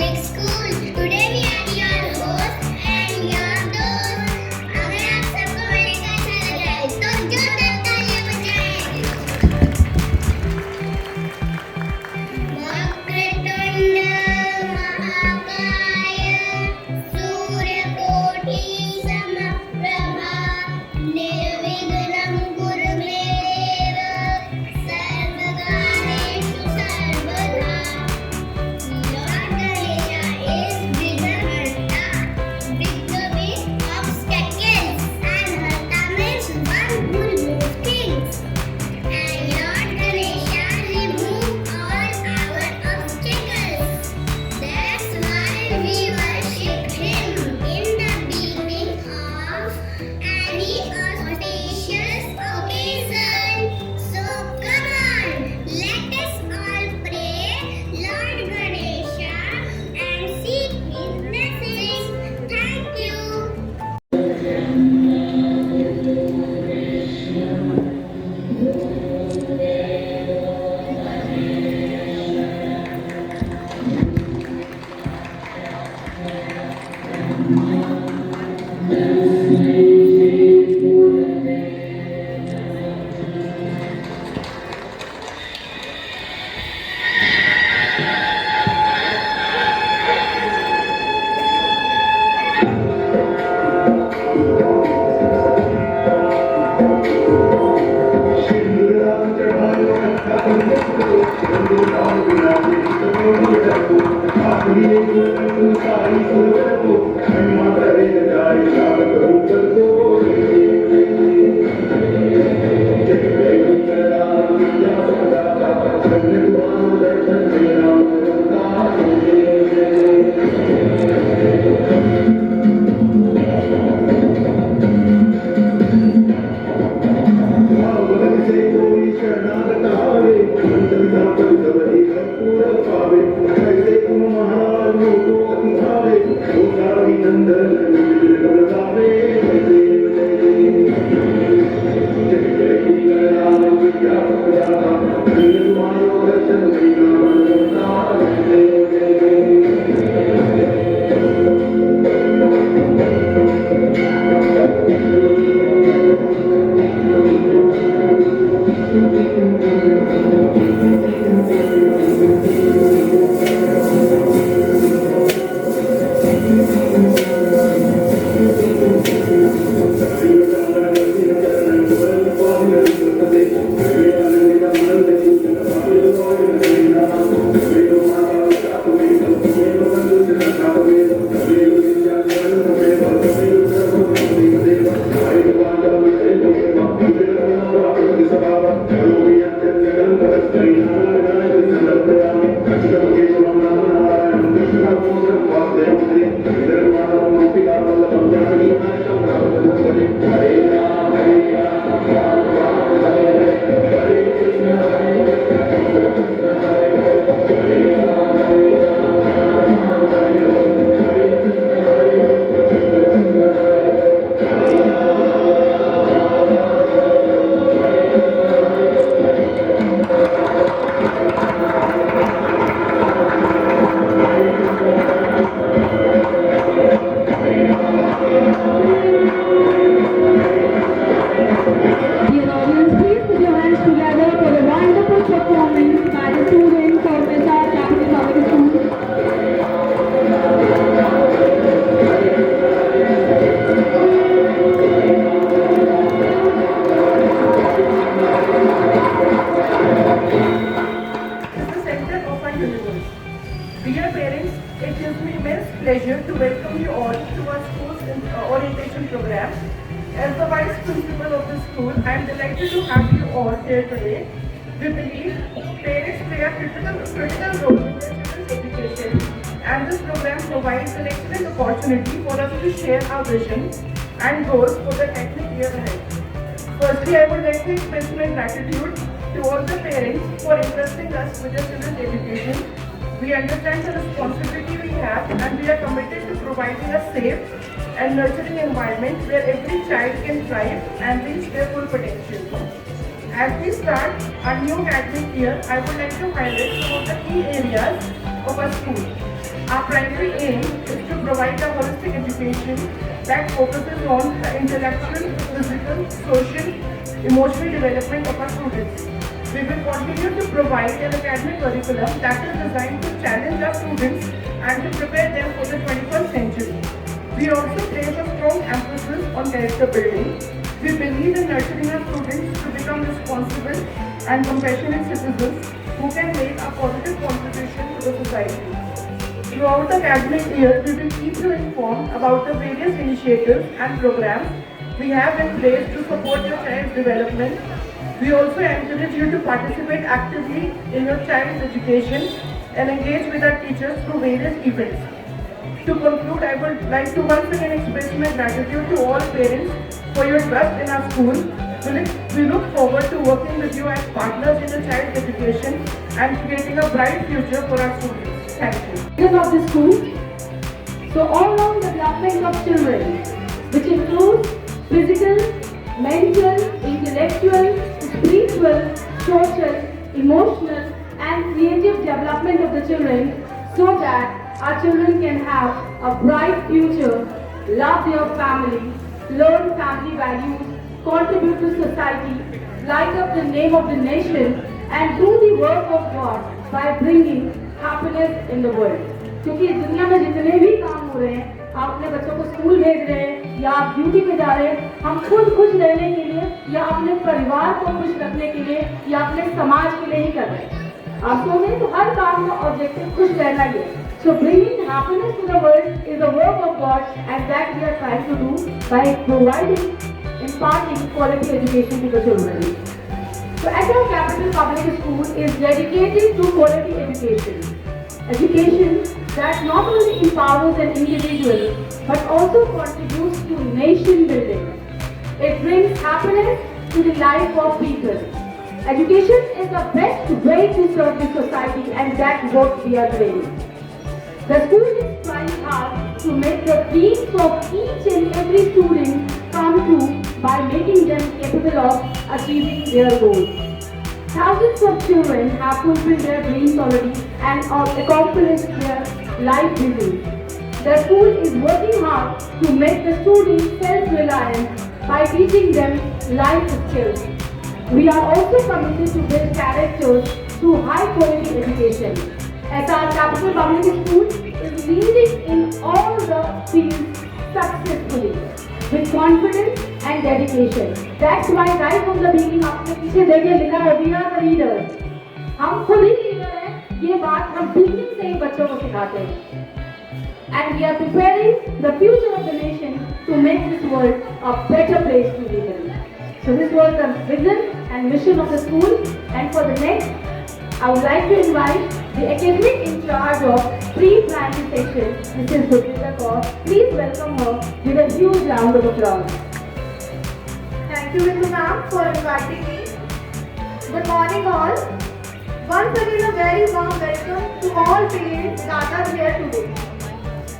Public School. Today we are your host and your दोस्त. अगर आप सबको मेरे कैसा लग रहा है तो जोरदार तालियां बजाएं. वक्रतुंड महाकाय सूर्यकोटि समप्रभा निर्विघ्नं कुरु मे देव सर्वकार्येषु सर्वदा. Lord Ganesha is Vighnaharta, victory obstacles, and Harta means one who removes things. And Lord Ganesha remove all our obstacles. That's why we worship him in the beginning of any auspicious occasion. So come on, let us all pray Lord Ganesha and seek his blessings. Thank you. Dear audience, please put your hands together for the wonderful performance by the students of SR Catholic Public School. Is the center of our universe. Dear parents, it gives me immense pleasure to welcome you all to our school's orientation program. As the vice principal of the school, I am delighted to have you all here today. We believe parents play a critical role in their children's education, and this program provides an excellent opportunity for us to share our vision and goals for the academic year ahead. Firstly, I would like to express my gratitude to all the parents for entrusting us with their children's education. We understand the responsibility we have, and we are committed to providing a safe and nurturing environment where every child can thrive and reach their full potential. As we start our new academic year, I would like to highlight some of the key areas of our school. Our primary aim is to provide a holistic education that focuses on the intellectual, physical, social, emotional development of our students. We will continue to provide an academic curriculum that is designed to challenge our students and to prepare them for the 21st century. We also place a strong emphasis on character building. We believe in nurturing our students to become responsible and compassionate citizens who can make a positive contribution to the society. Throughout the academic year, we will keep you informed about the various initiatives and programs we have in place to support your child's development. We also encourage you to participate actively in your child's education and engage with our teachers through various events. To conclude, I would like to once again express my gratitude to all parents for your trust in our school. We look forward to working with you as partners in your child's education and creating a bright future for our students. Thank you. Vision of the school. So all-round development of children, which includes physical, mental, intellectual, spiritual, social, emotional, and creative development of the children, so that our children can have a bright future, love their family, learn family values, contribute to society, light up the name of the nation, and do the work of God by bringing happiness in the world. क्योंकि इस दुनिया में जितने भी काम हो रहे हैं, आप अपने बच्चों को स्कूल भेज रहे हैं या आप ड्यूटी पे जा रहे हैं, हम खुद खुश रहने के लिए या अपने परिवार को खुश रखने के लिए या अपने समाज के लिए ही कर रहे हैं। आप सोचें तो हर काम का ऑब्जेक्टिव खुश रहना ही है। So bringing happiness to the world is the work of God, and that we are trying to do by providing, imparting quality education to the children. So Agro Capital Public School is dedicated to quality education. Education that not only empowers an individual but also contributes to nation building. It brings happiness to the life of people. Education is the best way to serve the society, and that's what we are doing. The school is trying hard to make the dreams of each and every student come true by making them capable of achieving their goals. Thousands of children have fulfilled their dreams already and accomplished their life visions. The school is working hard to make the students self-reliant by teaching them life skills. We are also committed to build characters through high-quality education. SR Capital Public School is leading in all the fields successfully with confidence and dedication. That's why right from the beginning आपने पीछे देखिए लिखा है we are the leaders. हम खुद ही leader हैं, ये बात हम beginning से ही बच्चों को सिखाते हैं. And we are preparing the future of the nation to make this world a better place to live in. So this was the vision and mission of the school. And for the next, I would like to invite the academic in charge of pre-primary section, Mrs. Gurpreeta Kaur. Please welcome her with a huge round of applause. Thank you, Bindu ma'am, for inviting me. Good morning, all. Once again, a very warm welcome to all parents gathered here today.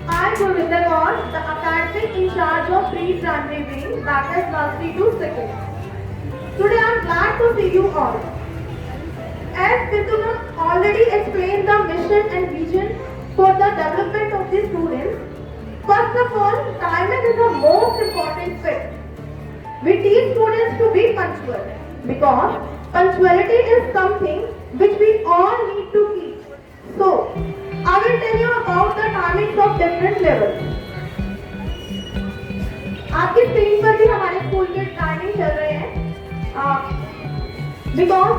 I am Gurpreeta Kaur, the academic in charge of pre-primary wing, that is nursery to second. Today, I am glad to see you all. As Bindu ma'am already explained the mission and vision for the development of the students, first of all, timing is the most important fact. We teach students to be punctual because punctuality is something which we all need to keep. So, I will tell you about the timings of different levels. आपकी screen पर भी हमारे school के timing चल रहे हैं. Because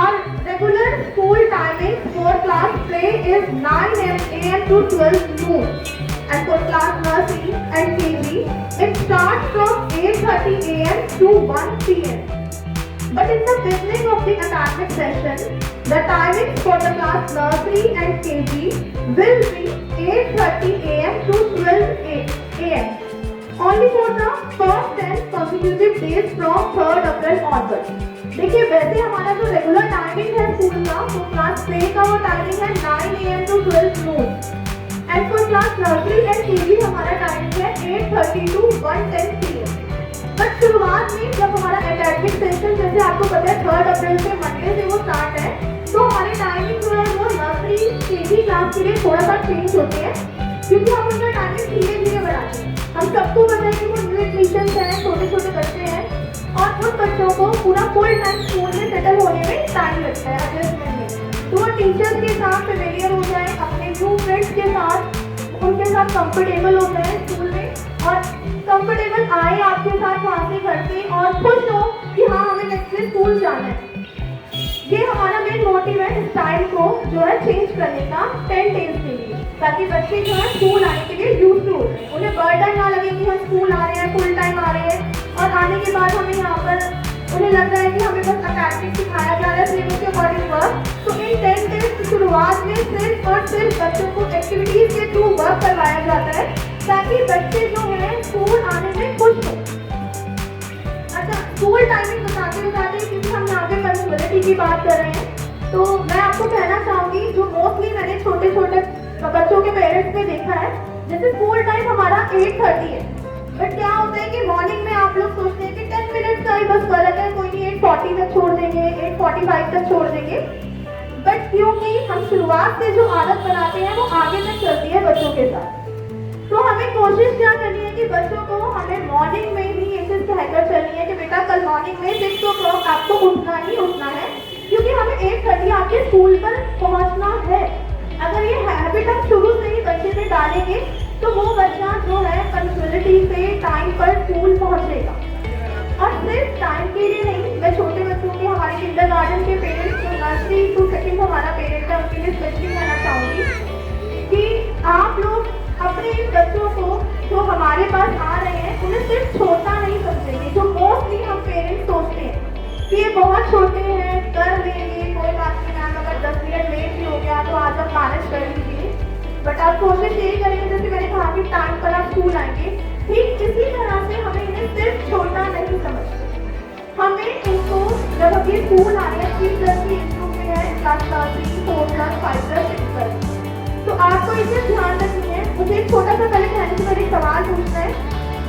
our regular school timing for class play is 9 a.m. to 12 noon, and for class nursery and KG, it starts from 8:30 a.m. to 1 p.m. But in the beginning of the academic session, the timings for the class nursery and KG will be 8:30 a.m. to 12 a.m. Only for the first 10 consecutive days from 3rd April onwards. देखिए वैसे हमारा जो regular timing है school का, तो class play का वो timing है 9 AM to 12 noon, and for class nursery and KG हमारा टाइमिंग है 8:30 to 1:10 PM. बट शुरुआत में जब हमारा एकेडमिक सेशन, जैसे आपको पता है 3rd अप्रैल से मंडे से वो स्टार्ट है, तो हमारे टाइमिंग जो है वो नर्सरी केजी क्लास के लिए थोड़ा सा चेंज होते हैं, क्योंकि हम उनका टाइमिंग धीरे धीरे बढ़ाते हैं। हम सबको पता है कि वो न्यू एडमिशन हैं, छोटे छोटे बच्चे हैं, और उन बच्चों को पूरा फुल टाइम स्कूल में सेटल होने में टाइम लगता है, एडजस्टमेंट में। तो वो टीचर्स के साथ फेमिलियर हो जाए, अपने न्यू फ्रेंड्स के साथ उनके साथ कंफर्टेबल हो जाए स्कूल में, और कंफर्टेबल आए आपके साथ वहाँ से घर से, और खुश हो कि हाँ हमें नेक्स्ट डे स्कूल जाना है। ये हमारा मेन मोटिव है इस टाइम को जो है चेंज करने का 10 डेज के लिए, ताकि बच्चे जो है स्कूल आने के लिए यूज टू हो जाए, उन्हें बर्डन ना लगे कि हम स्कूल आ रहे हैं, फुल टाइम आ रहे हैं, और आने के बाद हमें यहाँ पर उन्हें लग रहा है कि हमें बस अकेडमिक सिखाया जा रहा है, सिलेबस के अकॉर्डिंग वर्क। तो इन 10 डेज की शुरुआत में सिर्फ और सिर्फ बच्चों को एक्टिविटीज के थ्रू वर्क करवाया जाता है, ताकि बच्चे जो है स्कूल आने में खुश हों। अच्छा, स्कूल टाइमिंग बताते क्योंकि हम यहाँ पे पंक्चुअलिटी की बात कर रहे हैं, तो मैं आपको कहना चाहूँगी जो मोस्टली मैंने छोटे छोटे बच्चों के पेरेंट्स में देखा है, जैसे स्कूल टाइम हमारा 8:30 है, बट क्या होता है कि मॉर्निंग में आप लोग सोचते हैं कि 10 मिनट का ही बस फर्क है, कोई नहीं 8:40 तक छोड़ देंगे, 8:45 तक छोड़ देंगे। बट क्योंकि हम शुरुआत से जो आदत बनाते हैं वो आगे तक चलती है बच्चों के साथ, तो हमें कोशिश क्या करनी है कि बच्चों को हमें मॉर्निंग में ही ये चीज़ कहकर चलनी है कि बेटा कल मॉर्निंग में 6 o'clock आपको उठना ही उठना है, क्योंकि हमें 8:30 आपके स्कूल पर पहुंचना है। अगर ये हैबिट हम शुरू से ही बच्चे में डालेंगे तो वो बच्चा जो है पंक्चुअलिटी से टाइम पर स्कूल पहुंचेगा। और सिर्फ टाइम के लिए नहीं, मैं छोटे बच्चों के हमारे किंडरगार्टन के पेरेंट्स जो नर्सरी टू सेकेंड हमारा पेरेंट है उनके लिए स्पेशली कहना चाहूँगी कि आप लोग अपने इन बच्चों को जो हमारे पास आ रहे हैं उन्हें सिर्फ छोटा नहीं समझेंगे, जो मोस्टली हम पेरेंट्स सोचते हैं कि ये बहुत छोटे हैं, कर लेंगे, कोई बात नहीं मैम, अगर 10 मिनट लेट भी हो गया तो आज आप मैनेज कर लीजिए। बट आप कोशिश यही करेंगे, जैसे मैंने कहा कि टाइम पर आप स्कूल आएंगे, ठीक इसी तरह से हमें इन्हें सिर्फ छोटा नहीं समझते। हमें इनको जब अब ये स्कूल आ रहे हैं 3+ की एज ग्रुप में है, क्लास 3, 4+, 5+, 6+, तो आपको इसे ध्यान रखनी है। मुझे एक छोटा सा पहले कहने से पहले एक सवाल पूछना है,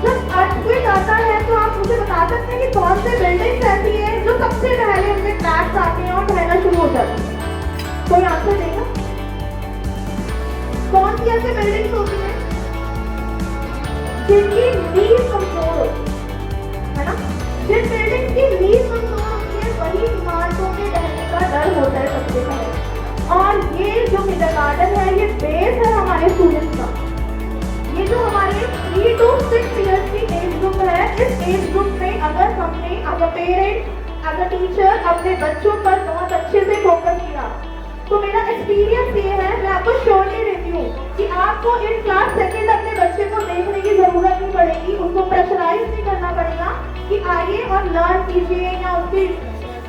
जब अर्थक्वेक आता है तो आप मुझे बता सकते हैं कि कौन से बिल्डिंग्स ऐसी है जो सबसे पहले उनमें क्रैक्स आते हैं और ढहना शुरू हो जाते हैं? कोई आंसर देगा? कौन सी ऐसी बिल्डिंग्स होती हैं जिनकी नींव कमजोर होती है ना? जिन बिल्डिंग्स की नींव कमजोर होती है वही इमारतों के ढहने का डर होता है सबसे पहले। और ये जो किंडरगार्टन है ये बेस है हमारे स्टूडेंट्स का। ये जो हमारे 3 to 6 इयर्स की एज ग्रुप है, इस एज ग्रुप में अगर हमने as a parent, as a teacher अपने बच्चों पर बहुत अच्छे से फोकस किया, तो मेरा एक्सपीरियंस ये है, मैं आपको श्योरली देती हूँ कि आपको इन क्लास सेकेंड अपने बच्चे को देखने की जरूरत नहीं पड़ेगी, उसको प्रेशराइज नहीं करना पड़ेगा कि आइए और लर्न कीजिए, या उसकी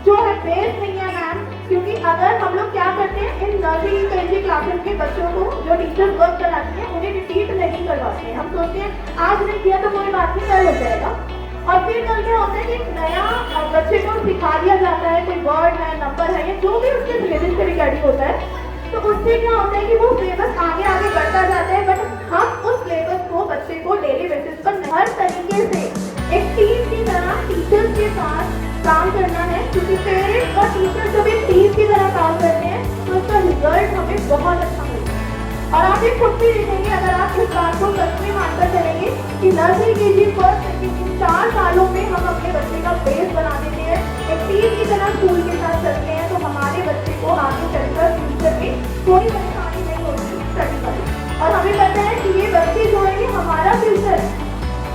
जो है बेस नहीं है मैम। क्योंकि अगर हम लोग क्या करते हैं, इन नर्सरी केजी क्लासेस के बच्चों को जो टीचर्स वर्क कराते हैं उन्हें रिपीट नहीं करवाते हैं। हम सोचते हैं आज नहीं किया तो कोई बात नहीं, कल हो जाएगा, और फिर कल क्या होता है कि एक नया बच्चे को सिखा दिया जाता है, कोई वर्ड है, नंबर है, या जो भी उसके सिलेबस से रिगार्डिंग होता है, तो उससे क्या होता है कि वो सिलेबस आगे आगे बढ़ता जाता है। बट हम उस सिलेबस को बच्चे को डेली बेसिस पर हर तरीके से एक टीम की तरह टीचर्स के साथ काम करना है, क्योंकि पेरेंट्स और टीचर्स जब एक टीम की तरह काम करते हैं तो उसका रिजल्ट हमें बहुत अच्छा मिलता है। और आप ये खुद भी देखेंगे, अगर आप इस बात को सच में मानकर चलेंगे कि नर्सरी केजी फर्स्ट सेकंड 4 सालों में हम अपने बच्चे का बेस बना देते हैं, एक टीम की तरह स्कूल के साथ चलते हैं, तो हमारे बच्चे को आगे चलकर फ्यूचर में कोई परेशानी नहीं होगी स्टडी करने। और हमें पता है कि ये बच्चे जो है ये हमारा फ्यूचर है,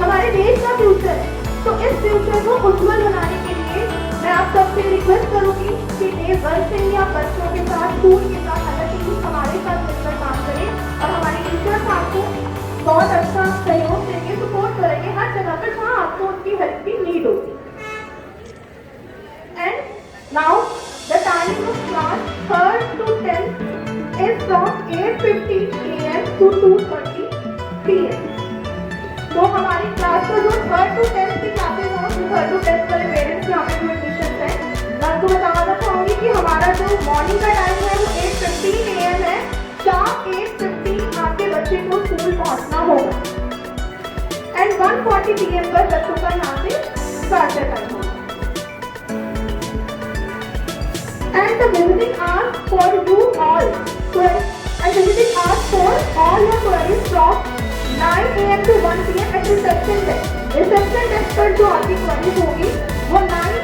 हमारे देश का फ्यूचर है। तो इस फ्यूचर को उज्जवल बनाने के लिए मैं आप सबसे रिक्वेस्ट करूंगी कि डे 1 से ही आप बच्चों के साथ, स्कूल के साथ, अलग टीम हमारे साथ मिलकर काम करें, और हमारे टीचर्स आपको बहुत अच्छा सहयोग देंगे, सपोर्ट करेंगे हर जगह पर जहाँ आपको उनकी हेल्प की नीड होगी। And now the timing of class 3rd to 10th is from 8:50 AM to 2:30 PM। तो हमारी क्लास का जो 3rd to 10th की क्लासेस हैं, जो 3rd to 10th वाले पेरेंट्स के हमें जो एडमिशन है, मैं आपको बताना चाहूँगी कि हमारा जो मॉर्निंग का टाइम है वो 8:15 AM है। शाम 8:15 आपके बच्चे को स्कूल पहुँचना होगा, एंड 1:40 PM पर बच्चों का यहाँ से डिपार्चर टाइम होगा। And the visiting hours for you all. And visiting hours for all your queries from 9 AM to 1 PM at reception desk. Reception desk पर जो आपकी क्वेरीज होगी वो 9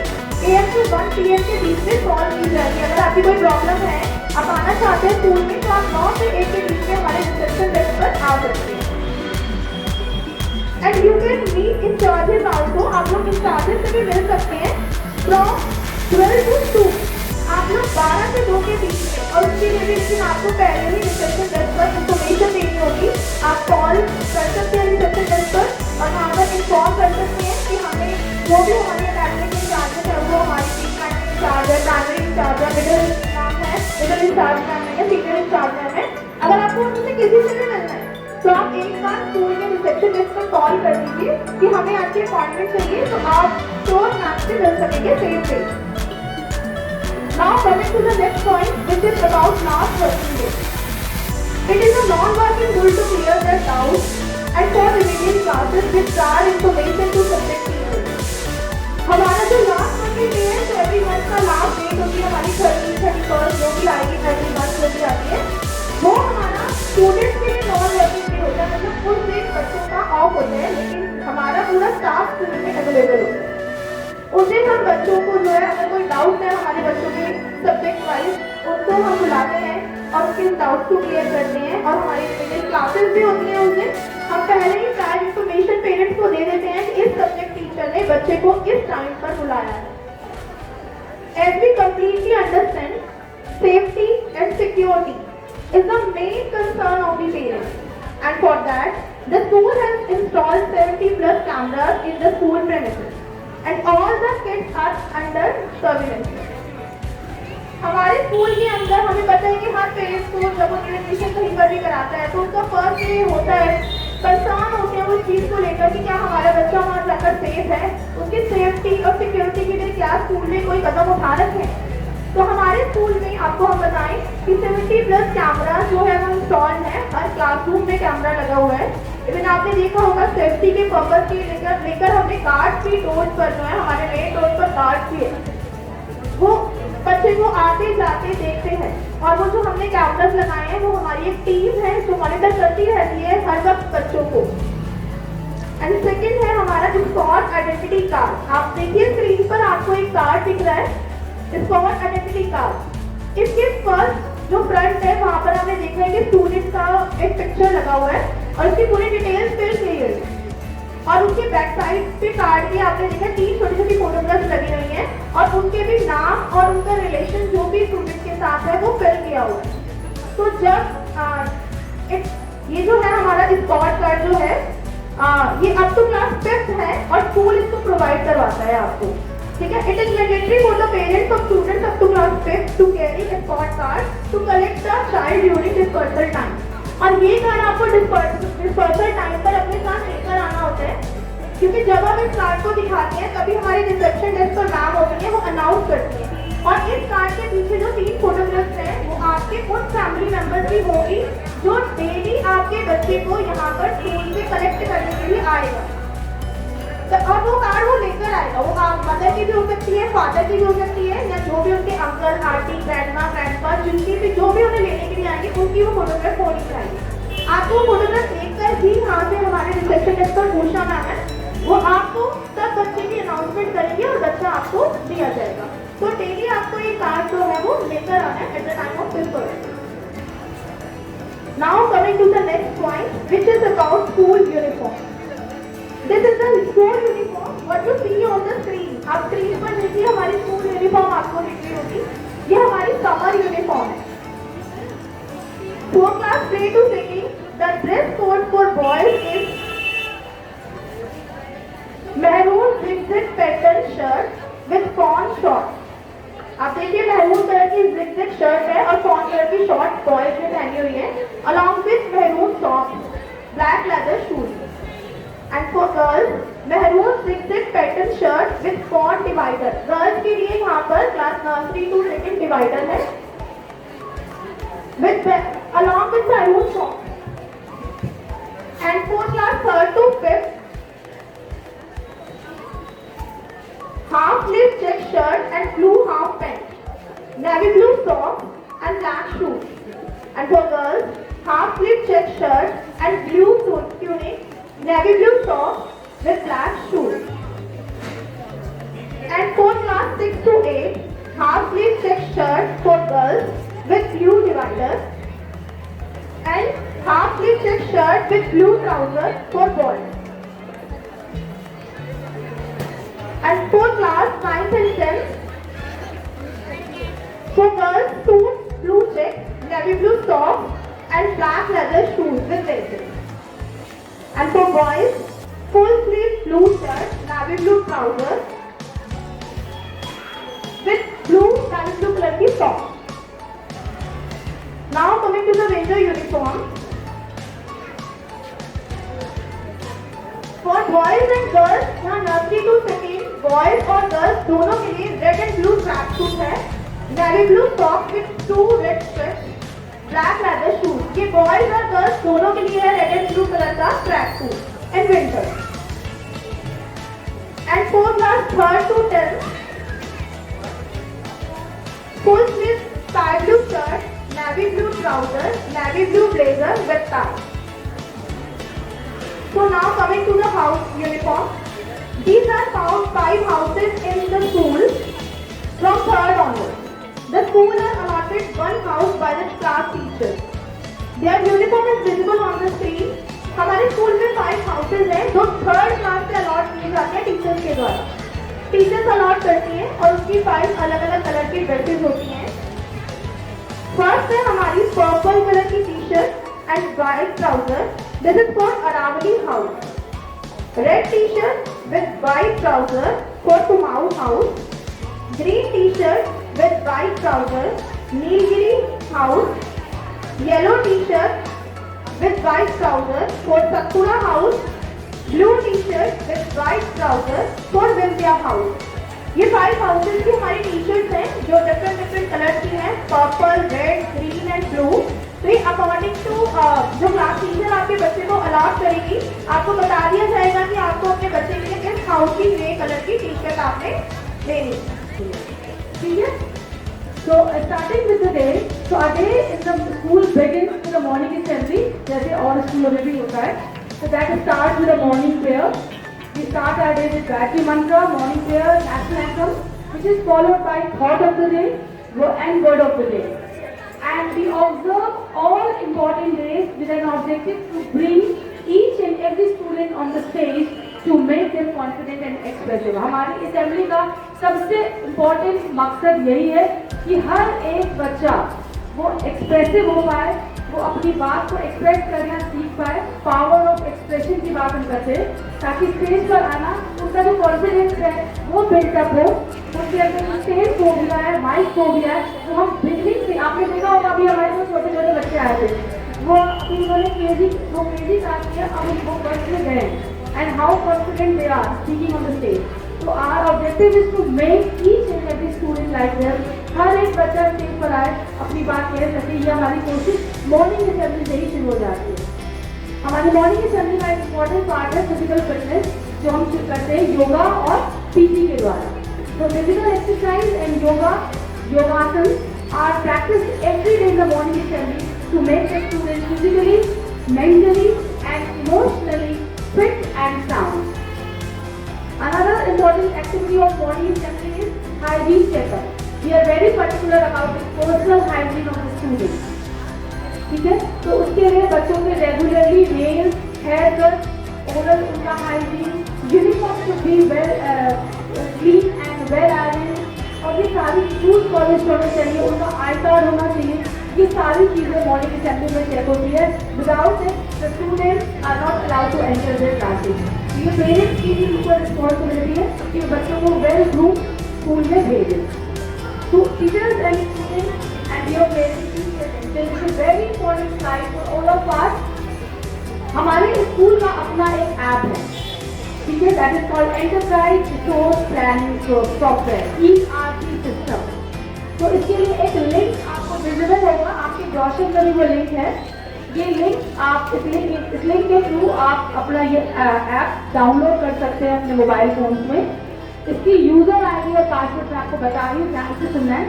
AM to 1 PM के बीच में सॉल्व की जाएगी। अगर आपकी कोई प्रॉब्लम है, आप आना चाहते हैं स्कूल में, तो आप 9 से 1 के बीच में हमारे रिसेप्शन डेस्क पर आ सकते हैं। And you can meet incharges also, आप लोग इंचार्जेस से भी मिल सकते हैं फ्रॉम 12 to 2। आप लोग 12 से 2 के बीच में, और उसके लिए भी लेकिन आपको पहले ही रिसेप्शन डेस्क पर इंफॉर्मेशन देनी होगी। आप कॉल कर सकते हैं रिसेप्शन डेस्क पर और वहाँ पर इन्फॉर्म कर सकते हैं कि हमें जो भी हमारी एकेडमिक इंचार्जेस है, वो हमारी ट्रीटमेंट इंचार्ज है, प्राइमरी इंचार्ज है, मिडिल नाम है, मिडिल इंचार्ज मैम है, सीनियर इंचार्ज मैम है। अगर आपको उनसे किसी से भी मिलना है तो आप एक बार स्कूल के रिसेप्शन डेस्क पर कॉल कर दीजिए कि हमें आपकी अपॉइंटमेंट चाहिए, तो आप श्योर मैम से मिल सकेंगे same day. Now coming to the next point, which is about last working day. It is a non-working rule to clear their doubts and for remedial classes with prior information to subject teachers. हमारा जो last working day है, तो every month का last date होती है हमारी 31st जो भी आएगी एवरी मंथ जो भी आती है, वो हमारा स्टूडेंट्स के लिए नॉन वर्किंग डे होता है। मतलब उस दिन बच्चों का ऑफ होता है, लेकिन हमारा पूरा स्टाफ स्कूल में अवेलेबल होता है। उस दिन हम बच्चों को जो है, अगर कोई डाउट है हमारे बच्चों के सब्जेक्ट वाइज, उनको हम बुलाते हैं और उसके डाउट्स को क्लियर करते हैं। और हमारी रिमेडियल क्लासेस भी होती हैं उस दिन। हम पहले ही प्रायर इन्फॉर्मेशन पेरेंट्स को दे देते हैं कि इस सब्जेक्ट टीचर ने बच्चे को इस टाइम पर बुलाया है। As we completely understand, safety and security is the main concern of the parents, and for that, the school has installed 70+ cameras in the school premises. And all the kids are under surveillance. हमारे school के अंदर हमें पता है कि हर parents को जब वो एडमिशन कहीं पर भी कराता है, तो उनका फर्स्ट ये होता है, परेशान होते हैं उस चीज़ को लेकर कि क्या हमारा बच्चा वहाँ जाकर सेफ है, उसकी सेफ्टी और सिक्योरिटी के लिए क्या स्कूल में कोई कदम उठा रखे हैं। तो हमारे स्कूल में आपको हम बताएं कि 70+ कैमरा जो है वो इंस्टॉल है, हर क्लासरूम में कैमरा लगा हुआ है। इवन आपने देखा होगा सेफ्टी के पर्पज के लेकर हमने गार्ड भी डोर्स पर जो है, हमारे मेन डोर पर गार्ड भी है, वो बच्चे को आते जाते देखते हैं। और वो जो हमने कैमरास लगाए हैं, वो हमारी एक टीम है जो मॉनिटर करती रहती है हर वक्त बच्चों को। एंड सेकेंड है हमारा स्पॉट आइडेंटिटी कार्ड। आप देखिए स्क्रीन पर आपको एक कार्ड दिख रहा है, स्पॉट आइडेंटिटी कार्ड। इसके फर्स्ट जो फ्रंट है, वहाँ पर हमने देखा है कि स्टूडेंट का एक पिक्चर लगा हुआ है और उसकी पूरी डिटेल्स फिल की है। और उसके बैक साइड पे कार्ड के आपने देखा 3 छोटी-छोटी फोटोग्राफ्स लगी हुई हैं और उनके भी नाम और उनका रिलेशन जो भी स्टूडेंट के साथ है वो फिल किया हुआ है। तो जब ये जो है हमारा स्पॉट कार्ड जो है, ये अप टू क्लास 5th है और स्कूल इसको प्रोवाइड करवाता है आपको, ठीक है। It is mandatory for the parents of students up to class 5th to carry a spot card to collect the child during dispersal time। और ये कार्ड आपको डिस्पर्सल टाइम पर अपने साथ लेकर आना होता है, क्योंकि जब हम इस कार्ड को दिखाते हैं तभी हमारी रिसेप्शन डेस्क पर मैम होती है, वो अनाउंस करती है। और इस कार्ड के पीछे जो 3 फोटोग्राफ्स हैं, वो आपके उन फैमिली मेंबर्स की होगी जो डेली आपके बच्चे को यहाँ पर स्कूल से कलेक्ट करने के लिए आएगा। तो अब वो कार्ड वो लेकर आएगा, वो मदर की भी हो सकती है, फादर की भी हो सकती है, या जो भी उनके अंकल आंटी ग्रैंडमा ग्रैंडपा जिनकी भी जो भी उन्हें लेने के लिए आएंगे, उनकी वो फोटोग्राफ होनी चाहिए। आपको फोटोग्राफ देखकर ही यहाँ से हमारे रिसेप्शन डेस्क पर पूछना मैम है, वो आपको तब बच्चे की अनाउंसमेंट करेंगे और बच्चा आपको दिया जाएगा। तो डेली आपको ये कार्ड जो है वो लेकर आना है at the time of paper. Now coming to the next point which is about school uniform. This is the school uniform. What you see on the screen. आप स्क्रीन पर देखिए हमारी स्कूल यूनिफॉर्म आपको दिख रही होगी। ये हमारी समर यूनिफॉर्म है। For class 3 to 6, the dress code for boys is maroon zigzag pattern shirt with fawn shorts। आप देखिए मैरून कलर की zigzag शर्ट है और fawn कलर की शॉर्ट बॉयज ने पहनी हुई है, along with maroon socks, black leather shoes। And for girls, maroon zigzag pattern shirt with fawn divider। Girls के लिए यहाँ पर class nursery to 2nd divider है, with along with maroon socks। And for class 3rd to 5th, half sleeve check shirt and blue half pant। navy blue socks and black shoes. And for girls, half sleeve check shirt and blue tunic, navy blue socks with black shoes. And for class 6 to 8, half sleeve check shirt for girls with blue dividers and half sleeve check shirt with blue trousers for boys. And for class 9th and 10th, for girls, suits, blue check, navy blue socks and black leather shoes with laces. And for boys, full sleeve blue shirt, navy blue trousers with blue navy blue color की socks. Now coming to the winter uniform. For boys and girls, यहाँ nursery to second, boys और girls दोनों के लिए red and blue track suit है, navy blue socks with two red strips, black leather shoes. ये boys और girls दोनों के लिए है red and blue color का track suit in winter. And for class 3rd to 10th, full sleeve sky blue shirt, navy blue trousers, navy blue blazer with tie. So now coming to the house uniform. These are found 5 houses in the school from 3rd onwards. The school are allotted one house by the class teacher. Their uniform is visible on the screen. हमारे school में 5 houses हैं जो 3rd class से allot किए जाते हैं teachers के द्वारा. टीचर्स अलॉट करती हैं और उसकी 5 अलग अलग कलर की ड्रेसेस होती हैं. फर्स्ट है हमारी पर्पल कलर की T shirt and white trouser. This is for Aravali house. Red T shirt with white trouser for Kumaon house. Green T shirt with white trouser Nilgiri house. Yellow T shirt with white trouser for Satpura house. Blue T shirt with white trouser for Vindhya house. ये 5 houses की हमारी T shirts हैं जो different colour की हैं, purple, red, green and blue. तो ये according to जो क्लास टीचर आपके बच्चे को अलॉट करेगी, आपको बता दिया जाएगा कि आपको अपने बच्चे के लिए किस हाउस की ग्रे कलर की टी शर्ट आपने लेनी है. ठीक है. So starting with the day, so a day in the school begins with the morning assembly, जैसे और स्कूलों में भी होता है. So that starts with a morning prayer. We start our day with Gayatri Mantra, morning prayer, national anthem, which is followed by thought of the day and word of the day. And we observe all important days with an objective to bring each and every student on the stage to make them confident and expressive. हमारी assembly का सबसे important मकसद यही है कि हर एक बच्चा वो expressive हो पाए, वो अपनी बात को एक्सप्रेस करना सीख पाए. पावर ऑफ एक्सप्रेशन की बात हम करते हैं ताकि स्टेज पर आना उनका जो कॉन्फिडेंस है वो बिल्डअप हो. उनके अंदर स्टेज फोबिया है, माइक फोबिया है, तो हम बिल्डिंग से आपने देखा होगा अभी हमारे पास छोटे छोटे बच्चे आए थे, वो अभी उन्होंने केजी स्टार्ट किया, अब वो फर्स्ट में गए and how confident they are speaking on the stage. तो our objective is to make each and every student like them. हर एक बच्चा स्टेज पर आए, अपनी बात कह सके. ये हमारी कोशिश मॉर्निंग असेंबली से ही शुरू हो जाती है. हमारी मॉर्निंग असेंबली का इम्पोर्टेंट पार्ट है फिजिकल फिटनेस, जो हम करते हैं योगा और पीटी के द्वारा. तो फिजिकल एक्सरसाइज एंड योगासन are practice every day in the morning assembly to make the student physically, mentally and emotionally fit and sound. Another important activity of morning assembly is hygiene checkup. We are very particular about the personal hygiene of the students. ठीक है. तो उसके लिए बच्चों के regularly nails, hair cut, oral उनका hygiene, uniform should be well clean and well iron, और ये सारी शूज पॉलिश होने चाहिए, उनका आई कार्ड होना चाहिए. ये सारी चीज़ें मॉर्निंग असेंबली में चेक होती है. Without it the students are not allowed to enter their classes. ये पेरेंट्स की भी ऊपर रिस्पॉन्सिबिलिटी है कि बच्चों को वेल ग्रूम स्कूल में भेजें. तो teachers and students and your parents is very important slide for all of us. हमारे स्कूल का अपना एक ऐप है, ठीक है, that is called enterprise resource planning software, ERP system. तो इसके लिए एक लिंक आपको विजिबल होगा, आपके ब्रोशर में भी वो लिंक है. ये लिंक आप इस लिंक के थ्रू आप अपना ये ऐप डाउनलोड कर सकते हैं अपने मोबाइल फोन में. इसकी यूजर आईडी और पासवर्ड मैं आपको बता रही हूँ, ध्यान से सुनना है.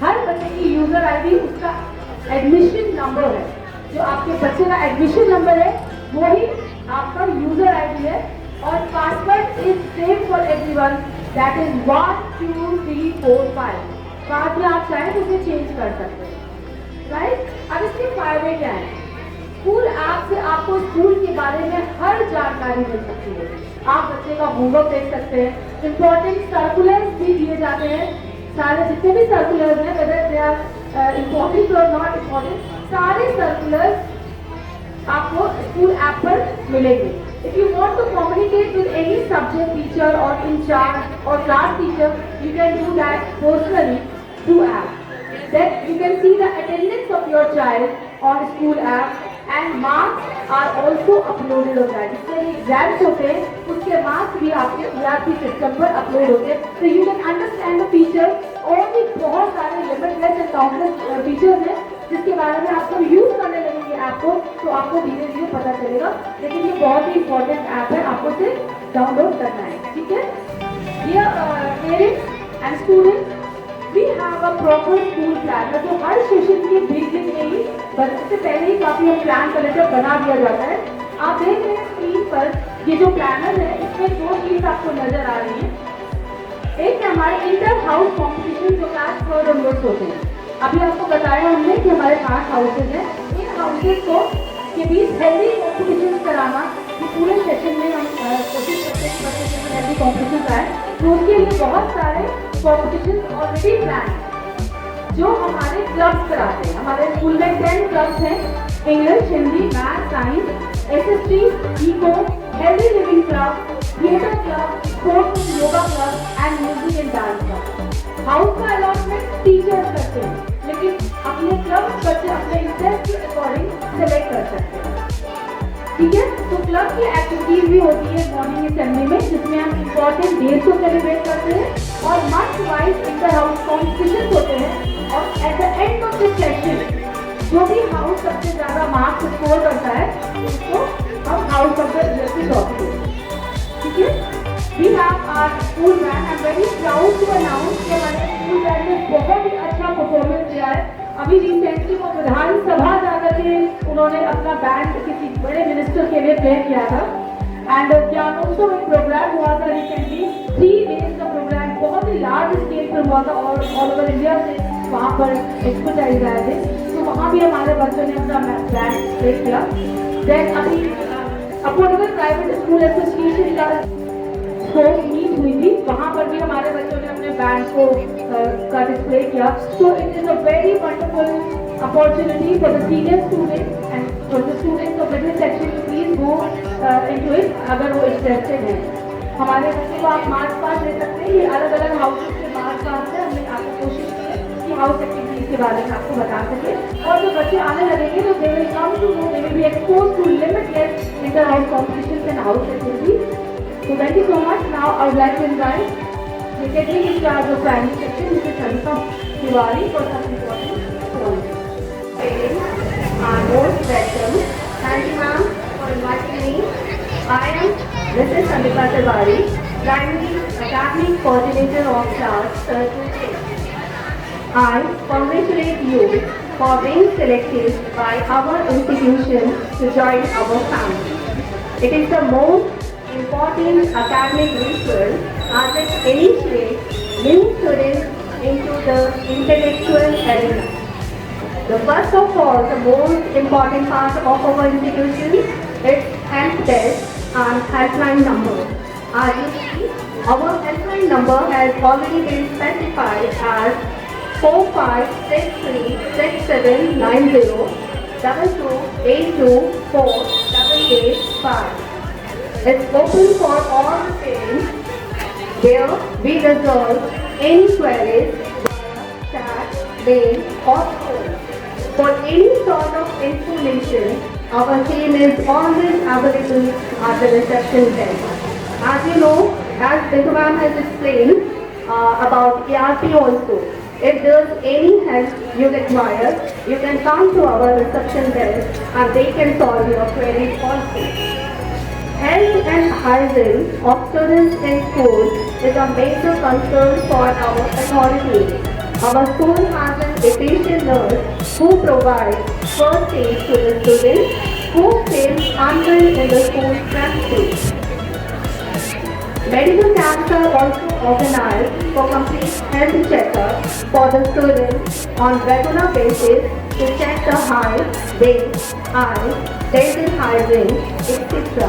हर बच्चे की यूजर आईडी उसका एडमिशन नंबर है। जो आपके बच्चे का एडमिशन नंबर है वही आपका यूजर आईडी है। और password is same for everyone, that is 1 2 3 4 5। बाद में आप चाहें तो उसे चेंज कर सकते हैं, राइट। अब इसके फायदे क्या हैं? स्कूल ऐप से आपको स्कूल के बारे में हर जानकारी मिल सकती है। आप बच्चे का होमवर्क देख सकते हैं, इंपॉर्टेंट सर्कुलर्स भी दिए जाते हैं। सारे जितने भी सर्कुलर्स हैं, वेदर दे आर इम्पोर्टेंट और नॉट इम्पोर्टेंट, सारे सर्कुलर्स आपको स्कूल ऐप पर मिलेंगे। If you want to communicate with any subject teacher or in charge or class teacher, you can do that personally through app. Then you can see the attendance of your child on school app and marks are also uploaded on that. जिससे exams होते हैं उसके marks भी आपके ERP system पर upload होते हैं। So you can understand the features। और भी बहुत सारे लिमिटलेस एंड काउंटलेस फीचर्स हैं जिसके बारे में आपको यूज करने लगेंगे ऐप को तो आपको धीरे धीरे पता चलेगा। लेकिन ये बहुत ही इंपॉर्टेंट ऐप है, आपको इसे डाउनलोड करना है, ठीक है। Parents and students, we have a proper school plan जो हर सेशन के बिगिनिंग में ही बच्चे से पहले ही काफी हम प्लान का लेटर बना दिया जाता है। आप देख रहे हैं स्क्रीन पर ये जो प्लानर है इसमें 2 चीज आपको नजर आ रही है। एक है हमारे इंटर हाउस कॉम्पिटिशन जो क्लास 3rd ऑनवर्ड्स होते हैं। अभी आपको बताया हमने कि हमारे 5 हाउसेज हैं। इन हाउसेज को के बीच हेल्दी कॉम्पिटिशन कराना, कि पूरे सेशन में हम कोशिश करते हैं बच्चे में हेल्दी कॉम्पिटिशन आए, तो उसके लिए बहुत सारे कॉम्पिटिशन ऑलरेडी प्लान जो हमारे क्लब्स कराते हैं। हमारे स्कूल में 10 क्लब्स हैं, English, Hindi, math, science, SST, eco, healthy living club, theatre club, sports yoga club and music and dance club. House का अलॉटमेंट टीचर्स करते हैं, लेकिन अपने क्लब बच्चे अपने इंटरेस्ट के अकॉर्डिंग सेलेक्ट कर सकते हैं, ठीक है। तो क्लब की एक्टिविटीज भी होती है मॉर्निंग असेंबली में, जिसमें हम इम्पोर्टेंट डेज को सेलिब्रेट करते हैं और month wise inter house competition होते हैं। और at the end of the session जो भी हाउस सबसे ज्यादा मार्क्स स्कोर करता है उसको हम हाउस ऑफ द ईयर की ट्रॉफी देते हैं, ठीक है। We have our school band. I'm very proud to announce कि हमारे स्कूल बैंड ने बहुत ही अच्छा परफॉर्मेंस दिया है। अभी रिसेंटली वो विधानसभा जाकर के उन्होंने अपना बैंड किसी बड़े मिनिस्टर के लिए प्ले किया था। एंड ज्ञानोत्सव एक प्रोग्राम हुआ था रिसेंटली, 3 days का प्रोग्राम, बहुत ही लार्ज स्केल पर हुआ था और ऑल ओवर इंडिया से वहाँ पर एक्सपर्टाइज आए थे। तो वहाँ भी हमारे बच्चों ने अपना बैंड प्ले किया। देन अभी अफोर्डेबल प्राइवेट स्कूल एसोसिएशन का मीट हुई थी, वहाँ पर भी हमारे बच्चों ने अपने बैंड को का डिस्प्ले किया। So it is a very wonderful opportunity for the senior students and for the students of middle section two please go into it अगर वो इंटरेस्टेड हैं। हमारे बच्चे को आप मार्च पास ले सकते हैं। ये अलग अलग हाउसेज के मार्च पास है। हमने आपको कोशिश की है कि हाउस एक्टिविटीज के बारे में आपको बता सके और जो बच्चे आने लगेंगे तो they will come to know, they will be exposed to limitless inter house competitions and house activities. So thank you so much. Now I would like to invite the secretary in charge of primary section, Mr. Shanika Tiwari, for some important points. Parents are most welcome. Thank you, ma'am, for inviting me. I am Mrs. Shanika Tiwari, primary academic coordinator of class 3rd to 6th. I congratulate you for being selected by our institution to join our family. It is the most important academic ritual as it initiates new students into the intellectual arena. The first of all, the most important part of our institution is help desk and helpline number. As you see, our helpline number has already been specified as 45636790 22824885. It's open for all the parents where we resolve any queries via chat, mail or phone. For any sort of information, our team is always available at the reception desk. As you know, as Bindu ma'am has explained about ERP also, if there's any help you require, you can come to our reception desk and they can solve your queries also. Health and hygiene of students in school is a major concern for our authorities. Our school has an efficient nurse who provides first aid to the students who feel unwell in the school premises. Medical camps are also organized for complete health checkup for the students on regular basis to check the height, weight, eyes, dental hygiene, etc.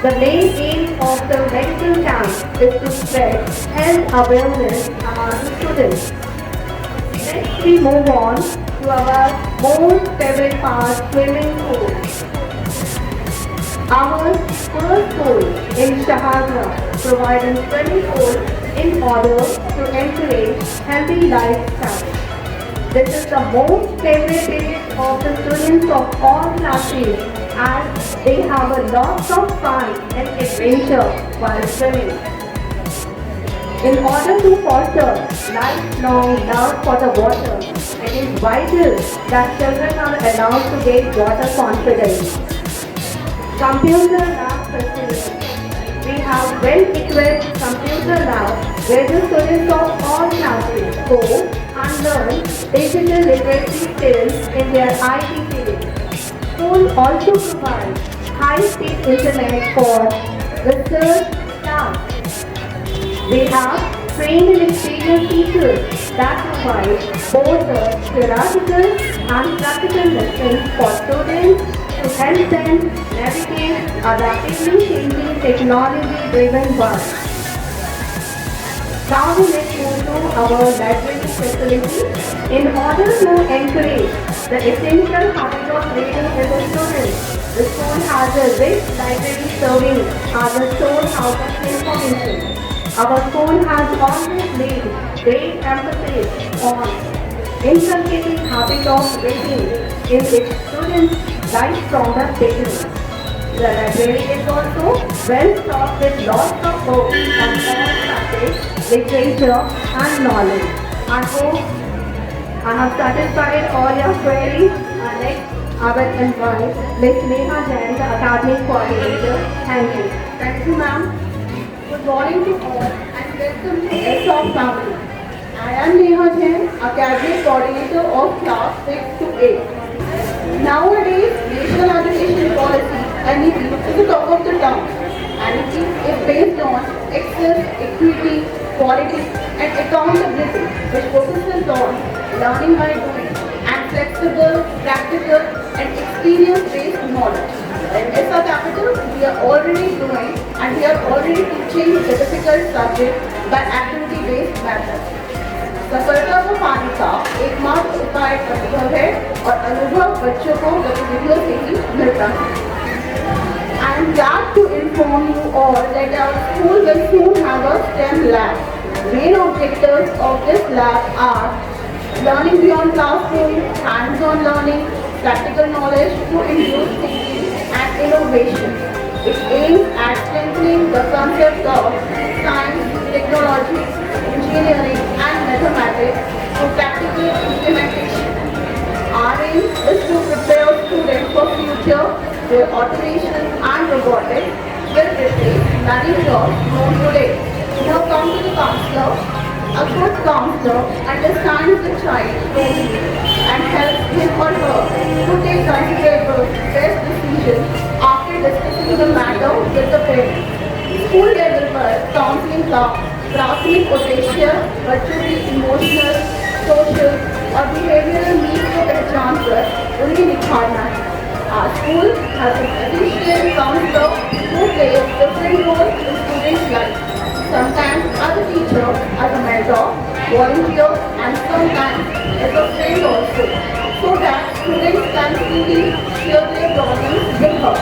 The main aim of the medical camp is to spread health awareness among the students. Next we move on to our most favorite part, swimming pool. Our first school in Shahadra providing swimming pool in order to encourage healthy lifestyle. This is the most favorite period of the students of all classes as they have a lot of fun and adventure while swimming. In order to foster lifelong love for the water, it is vital that children are allowed to gain water confidence. Computer lab facility. We have well-equipped computer labs where the students of all classes go and learn digital literacy skills in their IT field. School also provides high-speed internet for research staff. We have trained and experienced teachers that provide both the theoretical and practical lessons for students to help them navigate a rapidly changing technology-driven world. Now we let's move to our library facility. In order to encourage the essential habit of reading in the students, the school has a rich library serving as a storehouse of information. Our school has always laid great emphasis on inculcating habit of reading in its students right from the beginning. The library is also well stocked with lots of books on all subjects, literature and knowledge. I hope I have satisfied all your queries. Next, I will invite Ms. Neha Jain, the academic coordinator. Thank you. Thank you, ma'am. Good morning to all and welcome to ESOP family. I am Neha Jain, Academic Coordinator of Class 6 to 8. Nowadays, national education policy NEP is the talk of the town. NEP is based on access, equity, quality and accountability which focuses on learning by doing and flexible, practical and experience-based knowledge. In ESA Capital, we are already doing and we are already teaching the difficult subject by activity-based methods. सफलता को पाने का एकमात्र उपाय अनुभव है और अनुभव बच्चों को गतिविधियों से ही मिलता है. I am glad to inform you all that our school will soon have a STEM lab. Main objectives of this lab are learning beyond classroom, hands-on learning, practical knowledge to induce thinking and innovation. It aims at strengthening the concept of science, technology, engineering and mathematics through practical implementation. Our aim is to prepare students for future where automation and robotics will replace many jobs known today. Now come to the counselor. A good counselor understands the child closely and helps him or her to take considerable best decisions after discussing the matter with the parents. School level पर counselling का प्राथमिक उद्देश्य बच्चों की emotional, social और behavioural needs को पहचान कर उन्हें निखारना है. Our school has an efficient counselor who plays different roles in students' life. Sometimes as a teacher, as a mentor, volunteer, and sometimes as a friend also, so that students can freely share their problems with her.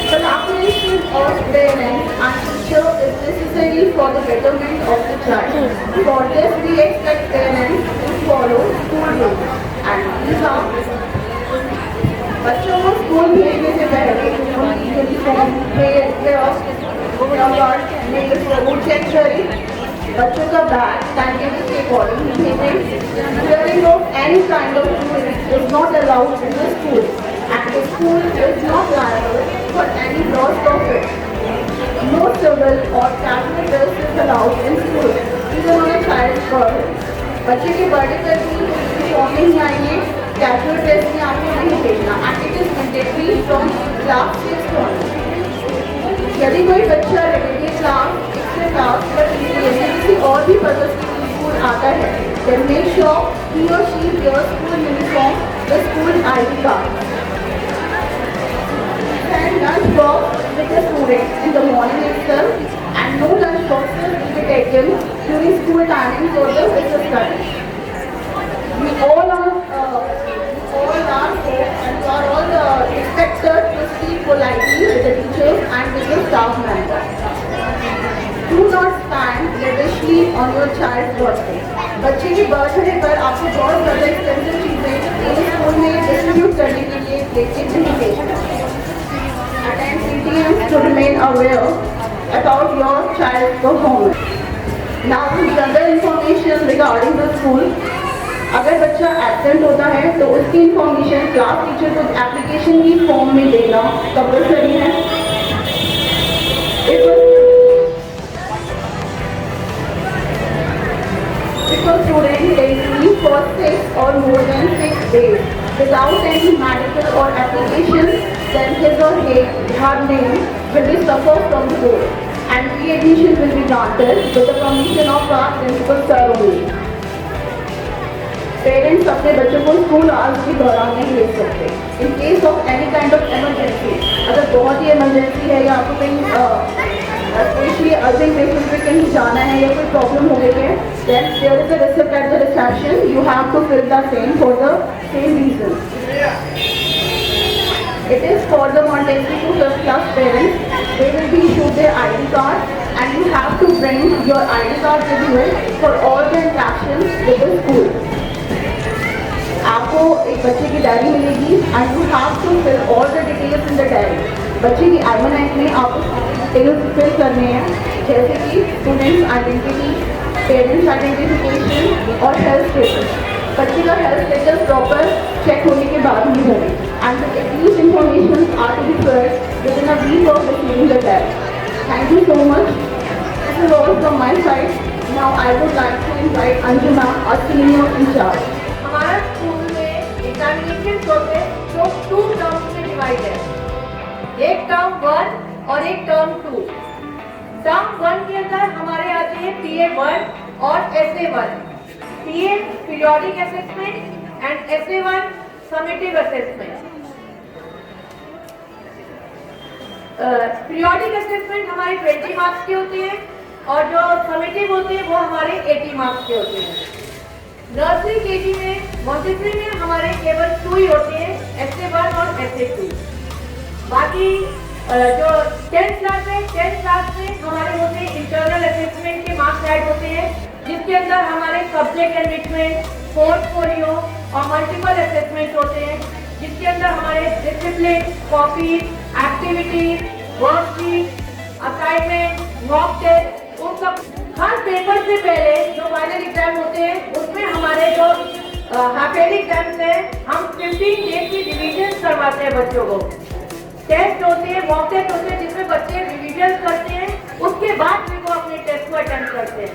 The collaboration of parents and teacher is necessary for the betterment of the child. For this, we expect parents to follow school rules. And these are बच्चों को school भेजने से पहले उनकी uniform, वो check करें. बच्चों का बैग टाइम टेबल के अकॉर्डिंग भेजें. Clearing of any kind of waste is not allowed in the school, and the school is not liable for any loss of it. No civil or capital risk is allowed in school, even on a child's birth. Class 6 यदि कोई बच्चा regular class extra class या किसी और भी purpose के लिए school आता है, then make sure he or she wears school uniform, the school ID card. Send lunch box with the students in the morning itself, and no lunch boxes will be taken during school timing for the recess study. We all are expected to speak politely with the teachers and with the staff members. Do not stand lavishly on your child's birthday. बच्चे की birthday पर आपको बहुत ज़्यादा expensive चीज़ें पूरे school में distribute करने के लिए लेके नहीं भेजना। Attend PTMs to remain aware about your child's performance. Now, general information regarding the school. अगर बच्चा एब्सेंट होता है तो उसकी इंफॉर्मेशन क्लास टीचर को एप्लीकेशन की फॉर्म में देना कंपल्सरी है। If a student is leave for 6 or more than 6 days without any medical or application, then his or her name will be suffered from the board and re-admission will be granted with the permission of our principal sir only. Parents अपने बच्चों को school hours के दौरान नहीं ले सकते। In case of any kind of emergency, अगर बहुत ही इमरजेंसी है या आपको कहीं स्पेशली अर्जेंट बेसिस पे कहीं जाना है या कोई प्रॉब्लम हो गई है, then there is a receipt at the reception, you have to fill the same for the same reason. It is for the Montessori to 5th class parents. They will be issued their ID card and you have to bring your ID card with you for all the interactions with the school. आपको एक बच्चे की diary मिलेगी and you have to fill all the details in the diary. बच्चे की एल्मनाइट में आपको details fill करने हैं, जैसे कि स्टूडेंट्स आइडेंटिटी, पेरेंट्स आइडेंटिफिकेशन और हेल्थ स्टेटस। बच्चे का हेल्थ स्टेटस प्रॉपर चेक होने के बाद ही होगी and these information are to be filled within a week of receiving the diary. Thank you so much. This is all from my side. Now I would like to invite Anjuma, our senior incharge. हमारा school में examination होते हैं जो 2 terms में divide है, एक term 1 और एक टर्म 2। टर्म 1 के अंदर हमारे आते हैं PA1 और SA1। PA periodic assessment and SA1 summative assessment. Periodic assessment हमारे 20 मार्क्स के होते हैं और जो समेटिव होते हैं वो हमारे 80 मार्क्स के होते हैं। नर्सरी केजी में मॉन्टेसरी में हमारे केवल 2 ही होते हैं, SA1 और SA2। बाकी जो 10th क्लास में हमारे होते हैं इंटरनल असेसमेंट के मार्क्स ऐड होते हैं, जिसके अंदर हमारे सब्जेक्ट एनरिचमेंट, पोर्टफोलियो और मल्टीपल असेसमेंट होते हैं, जिसके अंदर हमारे discipline, copies, activities, worksheet, assignment, mock test, उन सब हर पेपर से पहले जो फाइनल एग्जाम होते हैं उसमें हमारे जो हाफ ईयरली एग्जाम्स हैं, हम 15 डेज की रिवीजन करवाते हैं बच्चों को। टेस्ट होते हैं, मॉक टेस्ट होते हैं, जिसमें बच्चे रिवीजन करते हैं, उसके बाद फिर वो अपने टेस्ट को अटेम्प्ट करते हैं।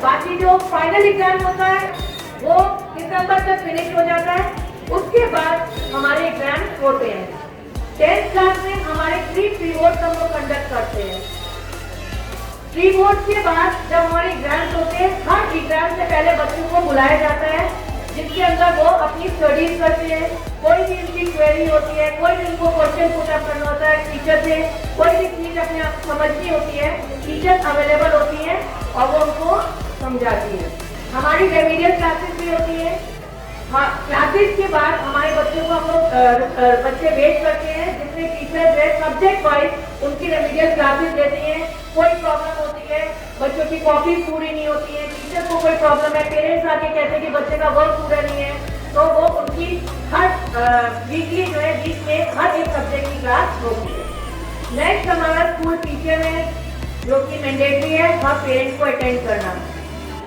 बाकी जो फाइनल एग्जाम होता है वो दिसंबर तक फिनिश हो जाता है, उसके बाद हमारे एग्जाम होते हैं। 10th क्लास में हमारे 3 प्री बोर्ड हम लोग कंडक्ट करते हैं। प्री बोर्ड के बाद जब हमारे एग्जाम्स होते हैं, हर एग्जाम से पहले बच्चों को बुलाया जाता है, जिसके अंदर वो अपनी स्टडीज करते हैं। कोई भी उनकी क्वेरी होती है, कोई भी उनको क्वेश्चन पुटअप करना होता है टीचर से, कोई भी चीज अपने आप समझनी होती है, टीचर अवेलेबल होती है और वो उनको समझाती है। हमारी रेमेडियल क्लासेस भी होती है। क्लासेस के बाद हमारे बच्चों को हम लोग बच्चे वेट करते हैं, जिसमें टीचर जो है सब्जेक्ट वाइज उनकी रेमेडियल क्लासेस देती हैं। कोई प्रॉब्लम होती है, बच्चों की कॉपी पूरी नहीं होती है, टीचर को कोई प्रॉब्लम है, पेरेंट्स आके कहते हैं कि बच्चे का वर्क पूरा नहीं है, तो वो उनकी हर वीकली जो है वीक में हर एक सब्जेक्ट की क्लास होती है। नेक्स्ट हमारा स्कूल टीचर है, जो कि मैंडेटरी है हर पेरेंट्स को अटेंड करना।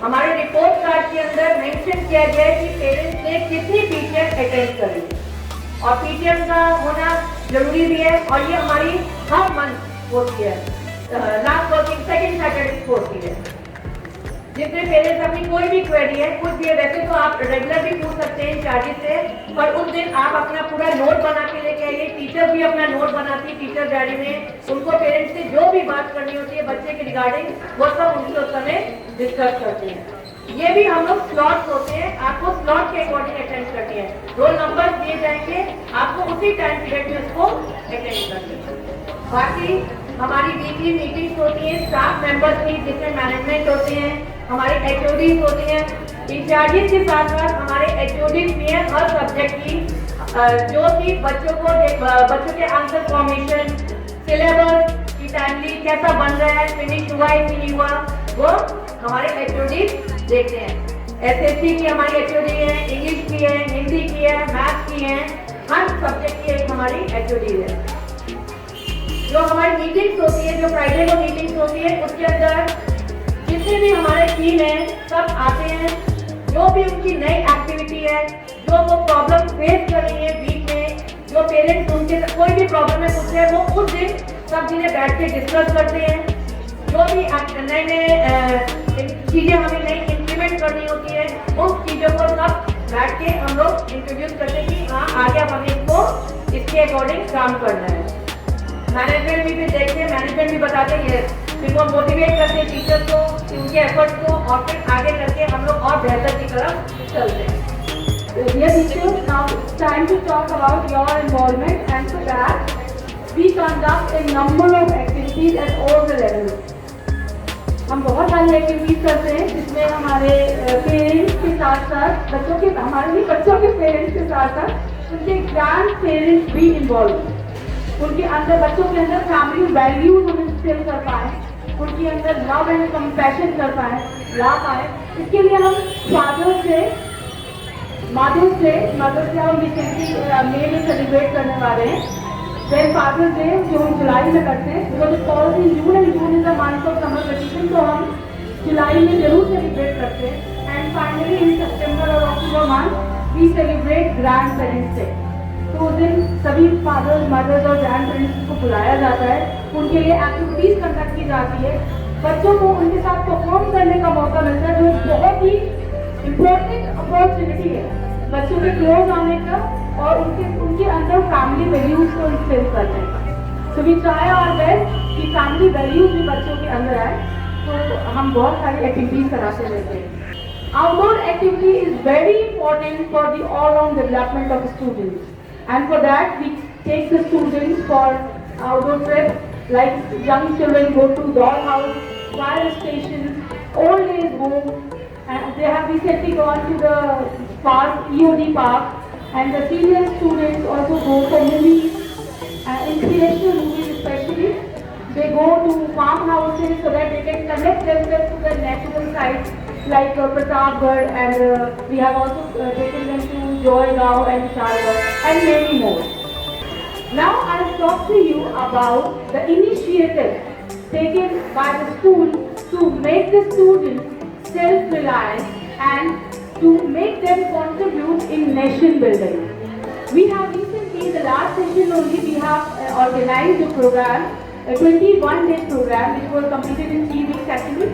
हमारे रिपोर्ट कार्ड के अंदर मेंशन किया गया है कि पेरेंट्स ने कितनी पीटीएम अटेंड करी और पीटीएम का होना जरूरी भी है, और ये हमारी हर मंथ होती है, लास्ट वर्किंग सेकंड सैटरडे को होती है। जितने पेरेंट्स अपनी कोई भी क्वेरी है, कुछ भी है, वैसे तो आप रेगुलर भी पूछ सकते हैं चार्जेस से, पर उस दिन आप अपना पूरा नोट बना के लेके आइए। टीचर भी अपना नोट बनाती है टीचर डायरी में, उनको पेरेंट्स से जो भी बात करनी होती है बच्चे के रिगार्डिंग, वो सब उनसे उस समय डिस्कस करते हैं। ये भी हम लोग स्लॉट्स होते हैं, आपको स्लॉट के अकॉर्डिंग अटेंड करनी है। रोल नंबर दिए जाएंगे, आपको उसी टाइम पीरियड में उसको अटेंड करनी है। बाकी हमारी वीकली मीटिंग्स होती हैं, स्टाफ मेंबर्स की जिसमें मैनेजमेंट होते हैं, हमारे एचओडीज होते हैं, इंचार्जेस के साथ साथ हमारे एचओडीज भी हैं हर सब्जेक्ट की, जो कि बच्चों के आंसर फॉर्मेशन, सिलेबस की टाइमली कैसा बन रहा है, फिनिश हुआ है कि नहीं हुआ, वो हमारे एचओडीज देखते हैं। एसएससी की हमारी एचओडी है, इंग्लिश की है, हिंदी की है, मैथ्स की है, हर सब्जेक्ट की एक हमारी एचओडी है। जो हमारी मीटिंग्स होती है, जो फ्राइडे को मीटिंग्स होती है, उसके अंदर जितने भी हमारे टीम है सब आते हैं। जो भी उनकी नई एक्टिविटी है, जो वो प्रॉब्लम फेस कर रही है वीक में, जो पेरेंट्स उनके कोई भी प्रॉब्लम है पूछते हैं, वो उस दिन सब जिन्हें बैठ के डिस्कस करते हैं। जो भी नए नए चीज़ें हमें नई इम्प्लीमेंट करनी होती है, उन चीज़ों को सब बैठ के हम लोग इंट्रोड्यूस करते हैं कि हाँ आगे अब हमें इसको इसके अकॉर्डिंग काम करना है। मैनेजमेंट भी देखते हैं, मैनेजमेंट भी बताते हैं, फिर वो मोटिवेट करते हैं टीचर को, उनके एफर्ट्स को, और फिर आगे करके हम लोग और बेहतर की तरफ चलते हैं। Dear teachers, now it's time to talk about your involvement, and for that we conduct a number of activities at all the levels. हम बहुत सारी एक्टिविटीज करते हैं जिसमें हमारे पेरेंट्स के साथ साथ बच्चों के, हमारे भी बच्चों के पेरेंट्स के साथ साथ उनके ग्रैंड पेरेंट्स भी इन्वॉल्व, उनके अंदर बच्चों के अंदर फैमिली वैल्यूज हम इंस्टिल कर पाए, उनके अंदर लव एंड कंपैशन कर पाए, ला पाए। इसके लिए हम मदर्स डे हम रिसेंटली मई में सेलिब्रेट करने वाले हैं। देन फादर्स डे जो हम जुलाई में करते हैं, because it falls in June and June is the month of summer vacation, तो हम जुलाई में जरूर सेलिब्रेट करते हैं। एंड फाइनली इन सितंबर और October month we celebrate grand parents day. तो उस दिन सभी फादर्स, मदर्स और ग्रैंड पेरेंट्स को बुलाया जाता है, उनके लिए एक्टिविटीज कंडक्ट की जाती है, बच्चों को उनके साथ परफॉर्म करने का मौका मिलता है, जो बहुत ही इम्पोर्टेंट अपॉर्चुनिटी है बच्चों के क्लोज आने का और उनके अंदर फैमिली वैल्यूज को इंस्टिल करने का। So we try our best कि फैमिली वैल्यूज भी बच्चों के अंदर आए, तो हम बहुत सारी एक्टिविटीज कराते रहते हैं। Outdoor activity is very important for the all round development of students, and for that we take the students for outdoor trips, like young children go to doll house, fire stations, old age home, and they have recently gone to the park, EOD park, and the senior students also go for movies, inspirational movies especially. They go to farmhouses so that they can connect themselves to the natural sites like Pratapgarh, and we have also taken them to Joygaon and Shalgarh and many more. Now I'll talk to you about the initiative taken by the school to make the students self-reliant and to make them contribute in nation building. We have recently, the last session only, we have organized a program, a 21-day program which was completed in 3 weeks actually.